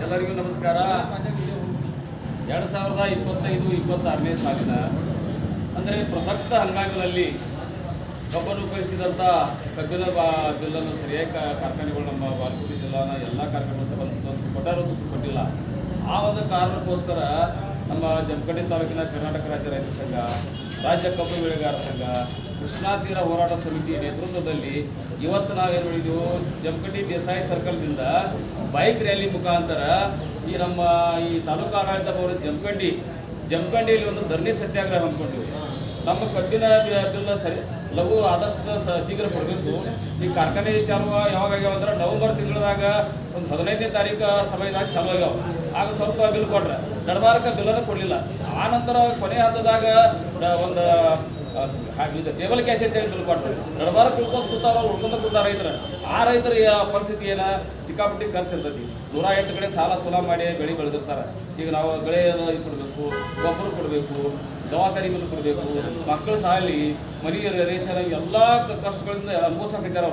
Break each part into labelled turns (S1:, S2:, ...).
S1: ಎಲ್ಲರಿಗೂ ನಮಸ್ಕಾರ. 2025-26ನೇ ಸಾಲಿನ ಅಂದರೆ ಪ್ರಸಕ್ತ ಹಂಗಾಮಿನಲ್ಲಿ ಕಬ್ಬನ್ನು ಕಳಿಸಿದಂಥ ಕಬ್ಬಿನ ಬಿಲ್ಲನ್ನು ಸರಿಯಾಗಿ ಕಾರ್ಖಾನೆಗಳು ನಮ್ಮ ಬಾಗಲಕೋಟೆ ಜಿಲ್ಲಾನ ಎಲ್ಲ ಕಾರ್ಖಾನೆಗಳು ಕೊಟ್ಟಾರೋದು ಕೊಟ್ಟಿಲ್ಲ. ಆ ಒಂದು ಕಾರಣಕ್ಕೋಸ್ಕರ ನಮ್ಮ ಜಮಖಂಡಿ ತಾಲೂಕಿನ ಕರ್ನಾಟಕ ರಾಜ್ಯ ರೈತ ಸಂಘ, ರಾಜ್ಯ ಕಬ್ಬು ಬೆಳೆಗಾರರ ಸಂಘ, ಕೃಷ್ಣಾ ತೀರ ಹೋರಾಟ ಸಮಿತಿ ನೇತೃತ್ವದಲ್ಲಿ ಇವತ್ತು ನಾವೇನು ಮಾಡಿದೆವು, ಜಮಖಂಡಿ ದೇಸಾಯಿ ಸರ್ಕಲ್ದಿಂದ ಬೈಕ್ ರ್ಯಾಲಿ ಮುಖಾಂತರ ಈ ನಮ್ಮ ತಾಲೂಕು ಆಡಳಿತ ಭವನ ಜಮಖಂಡಿಯಲ್ಲಿ ಒಂದು ಧರಣಿ ಸತ್ಯಾಗ್ರಹ ಹಮ್ಮಿಕೊಂಡಿವಿ. ನಮ್ಮ ಕಬ್ಬಿನ ಬಿಲ್ ಲಘು ಆದಷ್ಟು ಶೀಘ್ರ ಕೊಡಬೇಕು. ಈ ಕಾರ್ಖಾನೆ ಚಾಲು ಯಾವಾಗ ಆಗ್ಯಾವ ಅಂದ್ರೆ ನವೆಂಬರ್ ತಿಂಗಳದಾಗ ಒಂದು 15ನೇ ತಾರೀಕು ಸಮಯದಾಗ ಚಾಲು ಆಗ್ಯಾವ. ಆಗ ಸ್ವಲ್ಪ ಬಿಲ್ ಕೊಟ್ರೆ ನಡಬಾರಕ್ಕೆ ಬಿಲ್ಲನ್ನು ಕೊಡಲಿಲ್ಲ. ಆ ನಂತರ ಕೊನೆ ಹಂತದಾಗ ಒಂದು ಟೇಬಲ್ ಕ್ಯಾಶ್ ಅಂತೇಳಿ ಬಿಲ್ ಕೊಟ್ಟರು. ನಡಬಾರಕ್ಕೆ ಉಳ್ಕೊಂಡು ಕೂತಾರ ರೈತರು. ಆ ರೈತರ ಪರಿಸ್ಥಿತಿ ಏನ ಸಿಕ್ಕಾಪಟ್ಟಿ ಖರ್ಚು ಇರ್ತೈತಿ. 108 ಕಡೆ ಸಾಲ ಸೋಲ ಮಾಡಿ ಬೆಳೆ ಬೆಳೆದಿರ್ತಾರೆ. ಈಗ ನಾವು ಬೆಳೆ ಕೊಡಬೇಕು, ಗೊಬ್ಬರ ಕೊಡಬೇಕು, ದವಾಖಾನೆ ಬಿಲ್ ಕೊಡಬೇಕು, ಮಕ್ಕಳ ಶಾಲೆ, ಮನೆ ರೇಷನ್ ಎಲ್ಲ ಕಷ್ಟಗಳಿಂದ ಅನುಭವಿಸೋಕಿದ್ದಾರೆ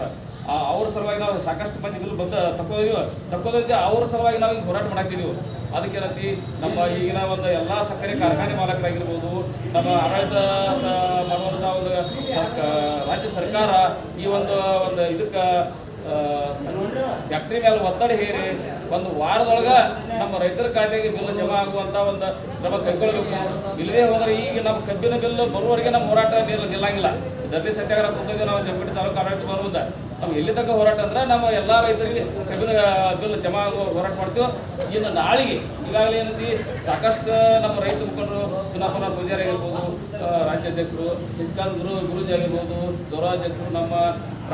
S1: ಅವ್ರ ಸಲುವಾಗಿ ನಾವು ಸಾಕಷ್ಟು ಮಂದಿ ಬಿಲ್ ತಕ್ಕೋದಿದ್ದೆ ಅವ್ರ ಸಲುವಾಗಿ ನಾವು ಹೋರಾಟ ಮಾಡಾಕಿದ್ದೀವಿ. ಅದಕ್ಕೇನಂತಿ ನಮ್ಮ ಈಗಿನ ಒಂದು ಎಲ್ಲ ಸಕ್ಕರೆ ಕಾರ್ಖಾನೆ ಮಾಲಕರಾಗಿರ್ಬೋದು, ನಮ್ಮ ಆಡಳಿತ ಮಾಡುವಂಥ ಒಂದು ರಾಜ್ಯ ಸರ್ಕಾರ ಈ ಒಂದು ಇದಕ್ಕೆ ಫ್ಯಾಕ್ಟ್ರಿ ಮೇಲೆ ಒತ್ತಡ ಹೇರಿ ಒಂದು ವಾರದೊಳಗೆ ನಮ್ಮ ರೈತರ ಖಾತೆಗೆ ಬಿಲ್ ಜಮಾ ಆಗುವಂಥ ಒಂದು ಕ್ರಮ ಕೈಗೊಳ್ಳಬೇಕು. ಇಲ್ಲದೇ ಹೋದರೆ ಈಗ ನಮ್ಮ ಕಬ್ಬಿನ ಬಿಲ್ ಬರುವವರೆಗೆ ನಮ್ಮ ಹೋರಾಟ ನಿಲ್ಲಂಗಿಲ್ಲ. ಧರಣಿ ಸತ್ಯಾಗ್ರಹ ಕೊಟ್ಟಿದ್ದು ನಾವು ಜಮಖಂಡಿ ತಾಲೂಕು ಆಡಳಿತ ಬರುವುದ ನಾವು ಎಲ್ಲಿ ತನಕ ಹೋರಾಟ ಅಂದ್ರೆ ನಮ್ಮ ಎಲ್ಲ ರೈತರಿಗೆ ಕಬ್ಬಿನ ಬಿಲ್ ಜಮಾ ಆಗುವ ಹೋರಾಟ ಮಾಡ್ತೀವಿ. ಇನ್ನು ನಾಳೆಗೆ ಈಗಾಗಲೇ ಏನಂತಿ ಸಾಕಷ್ಟು ನಮ್ಮ ರೈತ ಮುಖಂಡರು, ಚುನಾವಣಾ ಪೂಜಾರಿ ಆಗಿರ್ಬೋದು, ರಾಜ್ಯಾಧ್ಯಕ್ಷರು ಶಶಿಕಾಂತ್ ಗುರೂಜಿ ಆಗಿರ್ಬೋದು, ಗೌರವಾಧ್ಯಕ್ಷರು, ನಮ್ಮ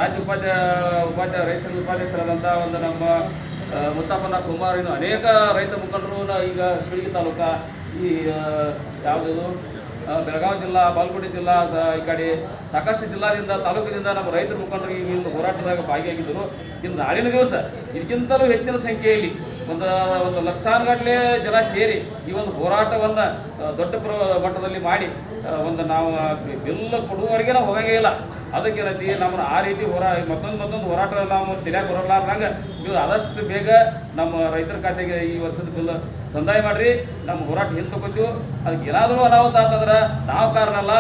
S1: ರಾಜ್ಯ ಉಪಾಧ್ಯಾಯ ರೈತ ಸಂಘ ಉಪಾಧ್ಯಕ್ಷರಾದಂಥ ಒಂದು ನಮ್ಮ ಮುತ್ತಪ್ಪನ ಕುಮಾರ್, ಇನ್ನು ಅನೇಕ ರೈತ ಮುಖಂಡರು ಈಗ ಬೀಳಗಿ ತಾಲೂಕು, ಈ ಯಾವುದಿದು ಬೆಳಗಾವಿ ಜಿಲ್ಲಾ, ಬಾಗಲಕೋಟೆ ಜಿಲ್ಲಾ, ಈ ಕಡೆ ಸಾಕಷ್ಟು ಜಿಲ್ಲಾದಿಂದ ತಾಲೂಕಿನಿಂದ ನಮ್ಮ ರೈತರ ಮುಖಂಡರು ಈ ಒಂದು ಹೋರಾಟದಾಗ ಭಾಗಿಯಾಗಿದ್ದರು. ಇನ್ನು ನಾಳಿನ ದಿವಸ ಇದಕ್ಕಿಂತಲೂ ಹೆಚ್ಚಿನ ಸಂಖ್ಯೆಯಲ್ಲಿ ಒಂದು ಲಕ್ಷಾನುಗಟ್ಟಲೆ ಜನ ಸೇರಿ ಈ ಒಂದು ಹೋರಾಟವನ್ನು ದೊಡ್ಡ ಮಟ್ಟದಲ್ಲಿ ಮಾಡಿ ಒಂದು ನಾವು ಬಿಲ್ ಕೊಡುವವರೆಗೆ ನಾವು ಹೋಗಂಗೇ ಇಲ್ಲ. ಅದಕ್ಕೇನೈತಿ ನಮ್ಮನ್ನು ಆ ರೀತಿ ಮತ್ತೊಂದು ಹೋರಾಟ ನಾವು ತಿಳಿಯಾಕೆ ಬರಲಾರ್ದಂಗೆ ನೀವು ಆದಷ್ಟು ಬೇಗ ನಮ್ಮ ರೈತರ ಖಾತೆಗೆ ಈ ವರ್ಷದ ಬಿಲ್ ಸಂದಾಯ ಮಾಡಿರಿ. ನಮ್ಮ ಹೋರಾಟ ಹಿಂದೆ ತಗೋತೀವಿ. ಅದಕ್ಕೆ ಏನಾದರೂ ಅನಾಹುತ ಅಂತಂದ್ರೆ ನಾವು ಕಾರಣ ಅಲ್ಲ,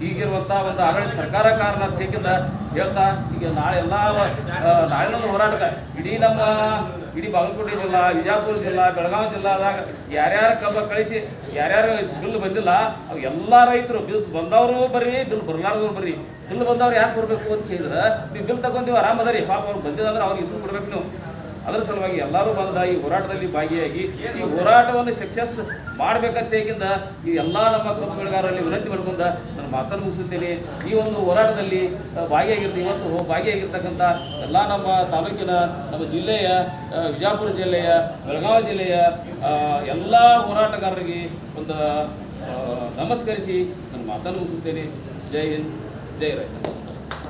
S1: ಈಗಿರುವಂಥ ಒಂದು ಆಡಳಿತ ಸರ್ಕಾರ ಕಾರಣ ಅಂತ ಹೇಳ್ತಾ ಈಗ ನಾಳಿನೊಂದು ಹೋರಾಟಕ್ಕೆ ಇಡೀ ಬಾಗಲಕೋಟೆ ಜಿಲ್ಲಾ, ವಿಜಯಪುರ ಜಿಲ್ಲಾ, ಬೆಳಗಾವಿ ಜಿಲ್ಲಾದಾಗ ಯಾರ್ಯಾರು ಕಬ್ಬ ಕಳಿಸಿ ಯಾರ್ಯಾರು ಬಿಲ್ ಬಂದಿಲ್ಲ ಅವು ಎಲ್ಲ ರೈತರು ಬಿಲ್ ಬಂದವರು ಬರ್ರಿ, ಬಿಲ್ ಬರಲಾರದವ್ರು ಬರ್ರಿ. ಬಿಲ್ ಬಂದವ್ರು ಯಾಕೆ ಬರಬೇಕು ಅಂತ ಕೇಳಿದ್ರೆ ನೀವು ಬಿಲ್ ತಗೊಂತೀವಿ ಆರಾಮದರಿ, ಪಾಪ ಅವ್ರು ಬಂದಿದ್ರೆ ಅವ್ರಿಗೆ ಇಸ್ಕೊಂಡು ಕೊಡ್ಬೇಕು ನೀವು. ಅದರ ಸಲುವಾಗಿ ಎಲ್ಲರೂ ಬಂದ ಈ ಹೋರಾಟದಲ್ಲಿ ಭಾಗಿಯಾಗಿ ಈ ಹೋರಾಟವನ್ನು ಸಕ್ಸಸ್ ಮಾಡಬೇಕಂತ ಹೇಗಿಂದ ಈ ಎಲ್ಲ ನಮ್ಮ ಕಬ್ಬು ಬೆಳೆಗಾರರಲ್ಲಿ ವಿನಂತಿ ಮಾಡ್ಕೊಂಡ ನಾನು ಮಾತನ್ನು ಮುಗಿಸುತ್ತೇನೆ. ಈ ಒಂದು ಹೋರಾಟದಲ್ಲಿ ಇವತ್ತು ಭಾಗಿಯಾಗಿರ್ತಕ್ಕಂಥ ಎಲ್ಲ ನಮ್ಮ ತಾಲೂಕಿನ, ನಮ್ಮ ಜಿಲ್ಲೆಯ, ವಿಜಯಪುರ ಜಿಲ್ಲೆಯ, ಬೆಳಗಾವಿ ಜಿಲ್ಲೆಯ ಎಲ್ಲ ಹೋರಾಟಗಾರರಿಗೆ ಒಂದು ನಮಸ್ಕರಿಸಿ ನಾನು ಮಾತನ್ನು ಮುಗಿಸುತ್ತೇನೆ. ಜೈ ಹಿಂದ್, ಜೈ ರೈತ.